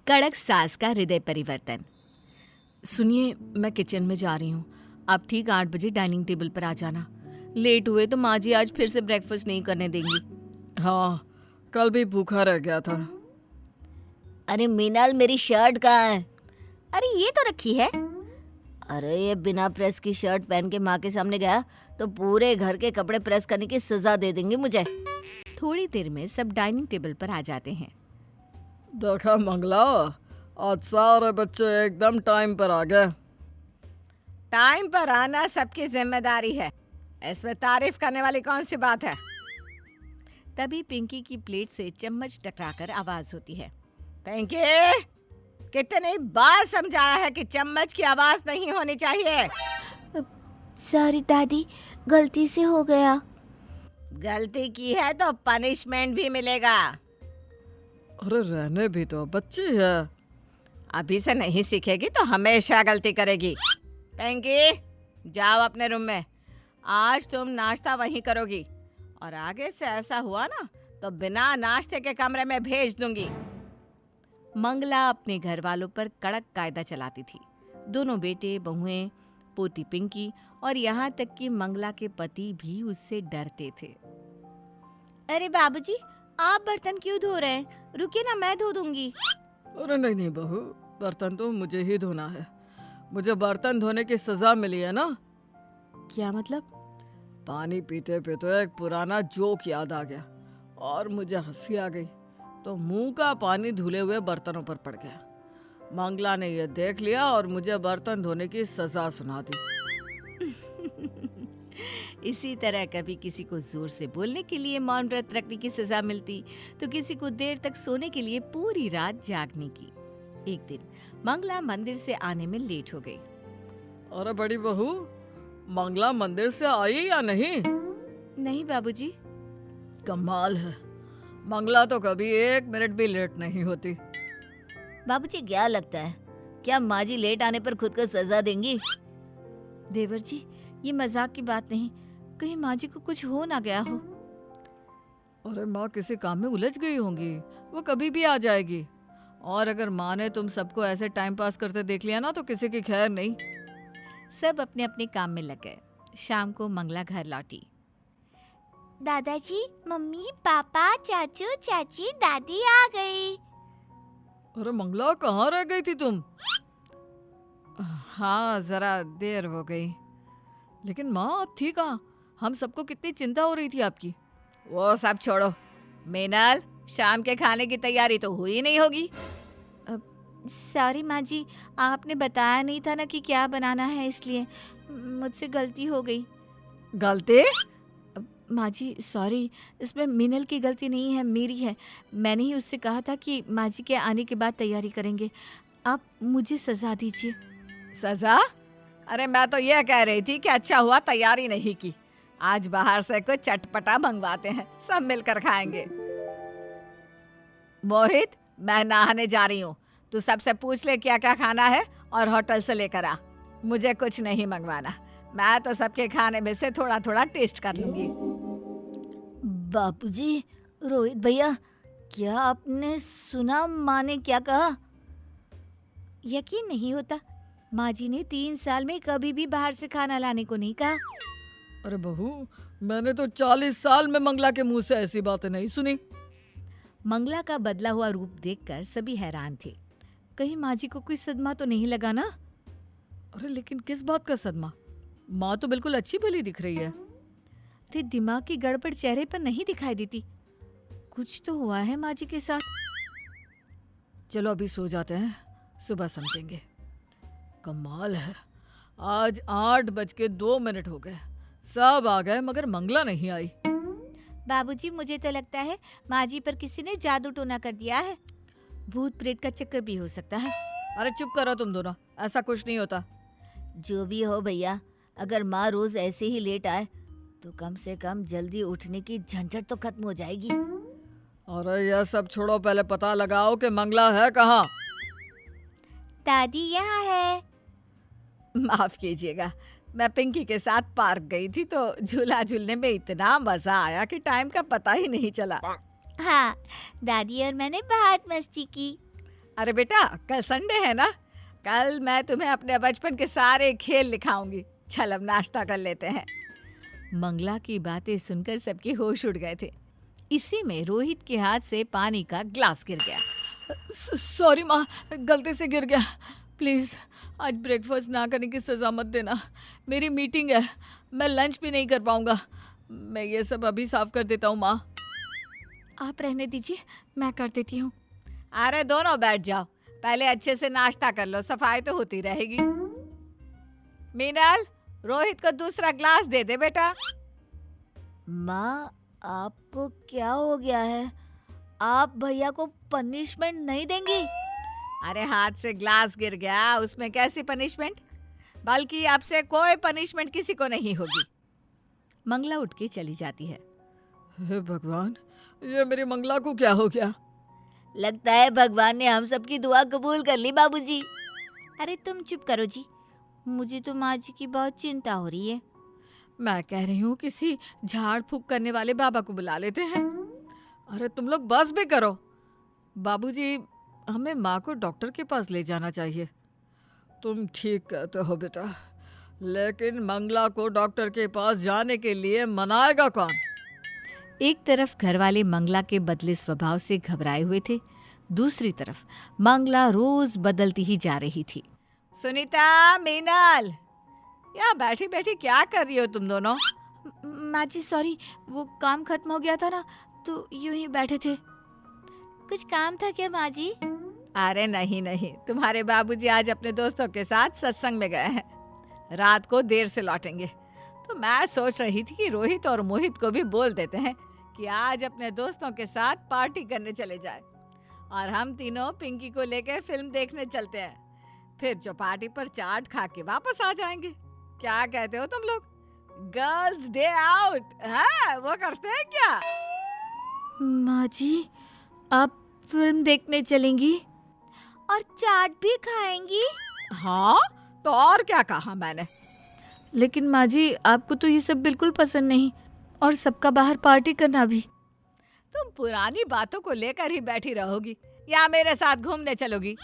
कड़क सास का हृदय परिवर्तन। सुनिए, मैं किचन में जा रही हूँ। आप ठीक 8 बजे डाइनिंग टेबल पर आ जाना। लेट हुए तो माँ जी आज फिर से ब्रेकफास्ट नहीं करने देंगी। हाँ, कल भी भूखा रह गया था। अरे मीनाल, मेरी शर्ट कहाँ है? अरे ये तो रखी है। अरे ये बिना प्रेस की शर्ट पहन के माँ के सामने गया तो पूरे घर के कपड़े प्रेस करने की सजा दे देंगे मुझे। थोड़ी देर में सब डाइनिंग टेबल पर आ जाते हैं। देखा मंगला, आज सारे बच्चे एकदम टाइम पर आ गए। टाइम पर आना सबकी जिम्मेदारी है, इसमें तारीफ करने वाली कौन सी बात है। तभी पिंकी की प्लेट से चम्मच टकराकर आवाज होती है। पिंकी, कितनी बार समझाया है कि चम्मच की आवाज नहीं होनी चाहिए। सॉरी दादी, गलती से हो गया। गलती की है तो पनिशमेंट भी मिलेगा। अरे रहने भी तो, बच्ची है। अभी से नहीं सीखेगी तो हमेशा गलती करेगी। पिंकी, जाओ अपने रूम में। आज तुम नाश्ता वहीं करोगी और आगे से ऐसा हुआ ना तो बिना नाश्ते के कमरे में भेज दूंगी। मंगला अपने घर वालों पर कड़क कायदा चलाती थी। दोनों बेटे, बहुएं, पोती पिंकी और यहाँ तक कि मंगला के पति भी उससे डरते थे। अरे बाबूजी, आप बर्तन क्यों धो रहे हैं? रुकिए ना, मैं धो दूंगी। अरे नहीं नहीं बहू, बर्तन तो मुझे ही धोना है। मुझे बर्तन धोने की सजा मिली है ना। क्या मतलब? पानी पीते पीते एक पुराना जोक याद आ गया और मुझे हंसी आ गई, तो मुंह का पानी धुले हुए बर्तनों पर पड़ गया। मंगला ने यह देख लिया और मुझे बर्तन धोने की सजा सुना दी। इसी तरह कभी किसी को जोर से बोलने के लिए मौन व्रत रखने की सजा मिलती, तो किसी को देर तक सोने के लिए पूरी रात जागने की। एक दिन मंगला मंदिर से आने में लेट हो गई। अरे बड़ी बहू, मंगला मंदिर से आई या नहीं? नहीं बाबूजी। कमाल है, मंगला तो कभी 1 मिनट भी लेट नहीं होती। बाबूजी, क्या लगता है, क्या माँ जी लेट आने पर खुद को सजा देंगी? देवर जी, ये मजाक की बात नहीं, कहीं माँ जी को कुछ हो ना गया हो। अरे माँ किसी काम में उलझ गई होंगी, वो कभी भी आ जाएगी। और अगर माँ ने तुम सबको ऐसे टाइम पास करते देख लिया ना तो किसी की खैर नहीं। सब अपने अपने काम में लग गए। शाम को मंगला घर लौटी। दादाजी, मम्मी, पापा, चाचू, चाची, दादी आ गई। अरे मंगला, कहाँ रह गई थी तुम? हाँ, जरा देर हो गई। लेकिन माँ आप थी कहाँ? हम सबको कितनी चिंता हो रही थी आपकी। वो सब छोड़ो। मीनल, शाम के खाने की तैयारी तो हुई नहीं होगी। सॉरी माँ जी, आपने बताया नहीं था ना कि क्या बनाना है, इसलिए मुझसे गलती हो गई। गलती? माँ जी सॉरी, इसमें मीनल की गलती नहीं है, मेरी है। मैंने ही उससे कहा था कि माँ जी के आने के बाद तैयारी करेंगे। आप मुझे सजा दीजिए। सजा? अरे मैं तो ये कह रही थी कि अच्छा हुआ तैयारी नहीं की। आज बाहर से कुछ चटपटा मंगवाते हैं, सब मिलकर खाएंगे। मोहित, मैं नहाने जा रही हूँ, तू सबसे पूछ ले क्या क्या खाना है और होटल से लेकर आ। मुझे कुछ नहीं मंगवाना, मैं तो सबके खाने में से थोड़ा थोड़ा टेस्ट कर लूंगी। बापूजी, रोहित भैया, क्या आपने सुना माँ ने क्या कहा? यकीन नहीं होता, माँ जी ने 3 साल में कभी भी बाहर से खाना लाने को नहीं कहा। अरे बहू, मैंने तो 40 साल में मंगला के मुंह से ऐसी बातें नहीं सुनी। मंगला का बदला हुआ रूप देखकर सभी हैरान थे। कहीं माँ जी को कोई सदमा तो नहीं लगा ना? अरे लेकिन किस बात का सदमा? माँ तो बिल्कुल अच्छी भली दिख रही है। अरे दिमाग की गड़बड़ चेहरे पर नहीं दिखाई देती। कुछ तो हुआ है माँ जी के साथ। चलो अभी सो जाते हैं, सुबह समझेंगे। कमाल है, आज 8:02 हो गए, सब आ गए मगर मंगला नहीं आई। बाबूजी, मुझे तो लगता है माँ जी पर किसी ने जादू टोना कर दिया है। भूत प्रेत का चक्कर भी हो सकता है। अरे चुप करो तुम दोनों, ऐसा कुछ नहीं होता। जो भी हो भैया, अगर माँ रोज ऐसे ही लेट आए तो कम से कम जल्दी उठने की झंझट तो खत्म हो जाएगी। अरे यह सब छोड़ो, पहले पता लगाओ कि मंगला है कहाँ। दादी यहाँ है। माफ कीजिएगा, मैं पिंकी के साथ पार्क गई थी तो झूला झूलने में इतना मजा आया कि टाइम का पता ही नहीं चला। हाँ, दादी और मैंने बहुत मस्ती की। अरे बेटा, कल संडे है ना, कल मैं तुम्हें अपने बचपन के सारे खेल दिखाऊंगी। चल अब नाश्ता कर लेते हैं। मंगला की बातें सुनकर सबके होश उड़ गए थे। इसी में रोहित के हाथ से पानी का ग्लास गिर गया। सॉरी माँ, गलती से गिर गया। प्लीज़ आज ब्रेकफास्ट ना करने की सज़ा मत देना। मेरी मीटिंग है, मैं लंच भी नहीं कर पाऊँगा। मैं ये सब अभी साफ कर देता हूँ माँ। आप रहने दीजिए, मैं कर देती हूँ। अरे दोनों बैठ जाओ, पहले अच्छे से नाश्ता कर लो, सफाई तो होती रहेगी। मीनल, रोहित को दूसरा ग्लास दे दे बेटा। माँ, आपको क्या हो गया है? आप भैया को पनिशमेंट नहीं देंगी? अरे हाथ से ग्लास गिर गया, उसमें कैसी पनिशमेंट? बल्कि अब से कोई पनिशमेंट किसी को नहीं होगी। मंगला उठ के चली जाती है। हे भगवान, ये मेरी मंगला को क्या हो गया? लगता है भगवान ने हम सबकी दुआ कबूल कर ली बाबूजी। अरे तुम चुप करो जी, मुझे तो माँ जी की बहुत चिंता हो रही है। मैं कह रही हूँ किसी झाड़ फूक करने वाले बाबा को बुला लेते हैं। अरे तुम लोग बस भी करो। बाबूजी, हमें माँ को डॉक्टर के पास ले जाना चाहिए। तुम ठीक कहते हो बेटा, लेकिन मंगला को डॉक्टर के पास जाने के लिए मनाएगा कौन? एक तरफ घरवाले मंगला के बदले स्वभाव से घबराए हुए थे, दूसरी तरफ मंगला रोज बदलती ही जा रही थी। सुनीता, मीनल, यहाँ बैठी बैठी क्या कर रही हो तुम दोनों? माँ जी सॉरी, वो काम खत्म हो गया था ना, तो यूं ही बैठे थे। कुछ काम था क्या माँ जी? अरे नहीं नहीं, तुम्हारे बाबूजी आज अपने दोस्तों के साथ सत्संग में गए हैं, रात को देर से लौटेंगे। तो मैं सोच रही थी कि रोहित और मोहित को भी बोल देते हैं कि आज अपने दोस्तों के साथ पार्टी करने चले जाए और हम तीनों पिंकी को लेकर फिल्म देखने चलते हैं। फिर जो पार्टी पर चाट खा के वापस आ जाएंगे। क्या कहते हो तुम लोग? गर्ल्स डे आउट, हाँ वो करते हैं क्या? माँ जी, आप फिल्म देखने चलेंगी और चाट भी खाएंगी? हाँ, तो और क्या कहा मैंने? लेकिन माँ जी, आपको तो ये सब बिल्कुल पसंद नहीं, और सबका बाहर पार्टी करना भी। तुम पुरानी बातों को लेकर ही बैठी रहोगी या मेरे साथ घूमने चलोगी?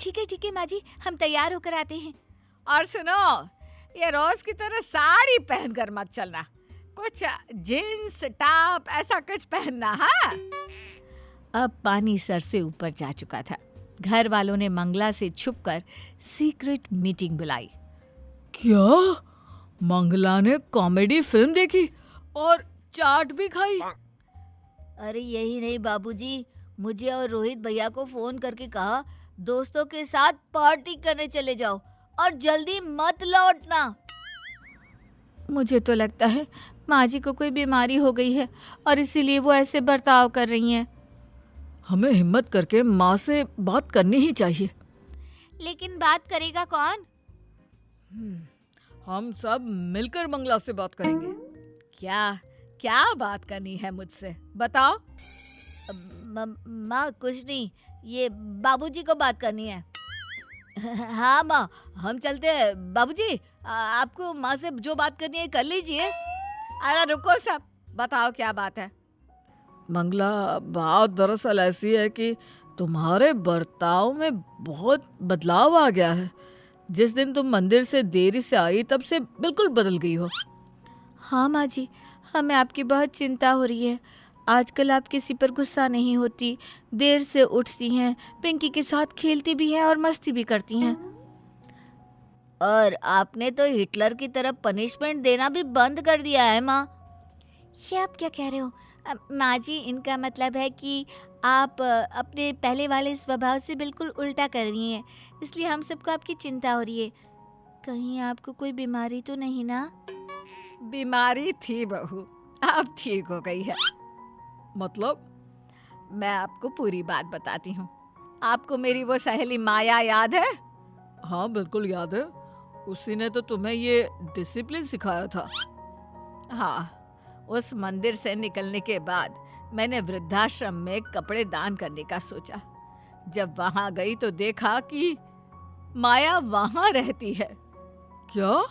ठीक है माँ जी, हम तैयार होकर आते हैं। और सुनो, ये रोज की तरह साड़ी पहनकर मत चलना, कुछ जीन्स टॉप ऐसा कुछ पहनना। हाँ, अब पानी सर से ऊपर जा चुका था। घर वालों ने मंगला से छुपकर सीक्रेट मीटिंग बुलाई। क्या? मंगला ने कॉमेडी फिल्म देखी और चाट भी खाई? अरे यही नहीं बाबूजी, मुझे और रोहित भैया को फोन करके कहा दोस्तों के साथ पार्टी करने चले जाओ और जल्दी मत लौटना। मुझे तो लगता है माँ जी को कोई बीमारी हो गई है और इसीलिए वो ऐसे बर्ताव कर रही हैं। हमें हिम्मत करके माँ से बात करनी ही चाहिए। लेकिन बात करेगा कौन? हम सब मिलकर मंगला से बात करेंगे। क्या क्या बात करनी है मुझसे, बताओ। माँ कुछ नहीं, ये बाबूजी को बात करनी है। हाँ माँ, हम चलते हैं। बाबूजी, आपको माँ से जो बात करनी है कर लीजिए। अरे रुको सब, बताओ क्या बात है। मंगला, बात दरअसल ऐसी है कि तुम्हारे बर्ताव में बहुत बदलाव आ गया है। जिस दिन तुम मंदिर से देरी से आई तब से बिल्कुल बदल गई हो। हाँ माँ जी, हमें आपकी बहुत चिंता हो रही है। आजकल आप किसी पर गुस्सा नहीं होती, देर से उठती हैं, पिंकी के साथ खेलती भी हैं और मस्ती भी करती हैं। और आपने तो हिटलर की तरह पनिशमेंट देना भी बंद कर दिया है माँ। ये आप क्या कह रहे हो? माँ जी, इनका मतलब है कि आप अपने पहले वाले स्वभाव से बिल्कुल उल्टा कर रही हैं, इसलिए हम सबको आपकी चिंता हो रही है। कहीं आपको कोई बीमारी तो नहीं ना? बीमारी थी बहू, अब ठीक हो गई है। मतलब? मैं आपको पूरी बात बताती हूँ। आपको मेरी वो सहेली माया याद है? हाँ बिल्कुल याद है, उसी ने तो तुम्हें ये डिसिप्लिन सिखाया था। हाँ, उस मंदिर से निकलने के बाद मैंने वृद्धाश्रम में कपड़े दान करने का सोचा। जब वहां गई तो देखा कि माया वहां रहती है। क्या?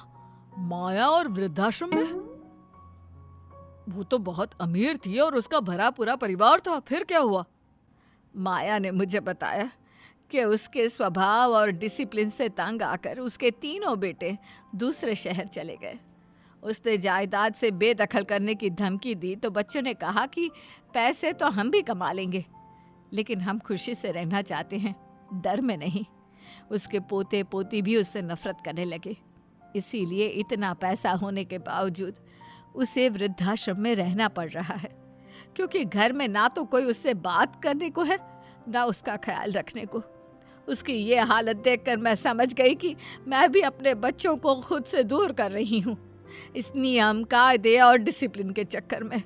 माया और वृद्धाश्रम में? वो तो बहुत अमीर थी और उसका भरा पूरा परिवार था। फिर क्या हुआ? माया ने मुझे बताया कि उसके स्वभाव और डिसिप्लिन से तंग आकर उसके तीनों बेटे दूसरे शहर चले गए। उसने जायदाद से बेदखल करने की धमकी दी तो बच्चों ने कहा कि पैसे तो हम भी कमा लेंगे, लेकिन हम खुशी से रहना चाहते हैं, डर में नहीं। उसके पोते पोती भी उससे नफरत करने लगे। इसीलिए इतना पैसा होने के बावजूद उसे वृद्धाश्रम में रहना पड़ रहा है, क्योंकि घर में ना तो कोई उससे बात करने को है, ना उसका ख्याल रखने को। उसकी ये हालत देखकर मैं समझ गई कि मैं भी अपने बच्चों को खुद से दूर कर रही हूँ, इस नियम, कायदे और डिसिप्लिन के चक्कर में।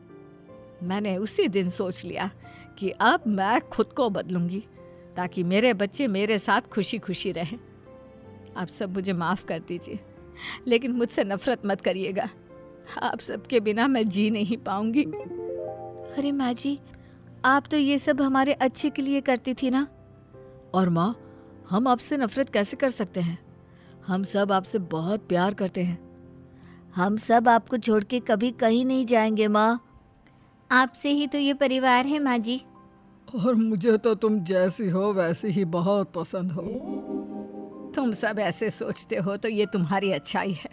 मैंने उसी दिन सोच लिया कि अब मैं खुद को बदलूंगी ताकि मेरे बच्चे मेरे साथ खुशी खुशी रहें। आप सब मुझे माफ़ कर दीजिए, लेकिन मुझसे नफरत मत करिएगा। आप सबके बिना मैं जी नहीं पाऊंगी। अरे माँ जी, आप तो ये सब हमारे अच्छे के लिए करती थी ना। और माँ, हम आपसे नफरत कैसे कर सकते हैं? हम सब आपसे बहुत प्यार करते हैं। हम सब आपको छोड़ के कभी कहीं नहीं जाएंगे माँ। आपसे ही तो ये परिवार है माँ जी। और मुझे तो तुम जैसी हो वैसी ही बहुत पसंद हो। तुम सब ऐसे सोचते हो तो ये तुम्हारी अच्छाई है।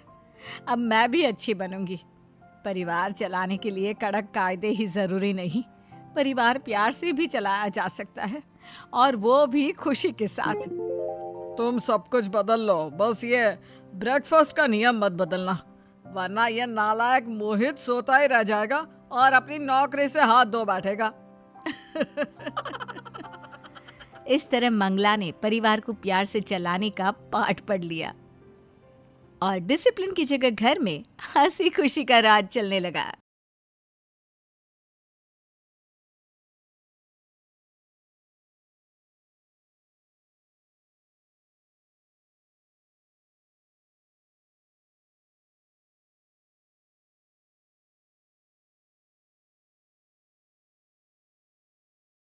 अब मैं भी अच्छी बनूंगी। परिवार चलाने के लिए कड़क कायदे ही ज़रूरी नहीं, परिवार प्यार से भी चलाया जा सकता है, और वो भी खुशी के साथ। तुम सब कुछ बदल लो, बस ये ब्रेकफास्ट का नियम मत बदलना, वरना ये नालायक मोहित सोता ही रह जाएगा और अपनी नौकरी से हाथ धो बैठेगा। इस तरह मंगला ने परिवार को प्यार से चलाने का पाठ पढ़ लिया और डिसिप्लिन की जगह घर में हंसी खुशी का राज चलने लगा।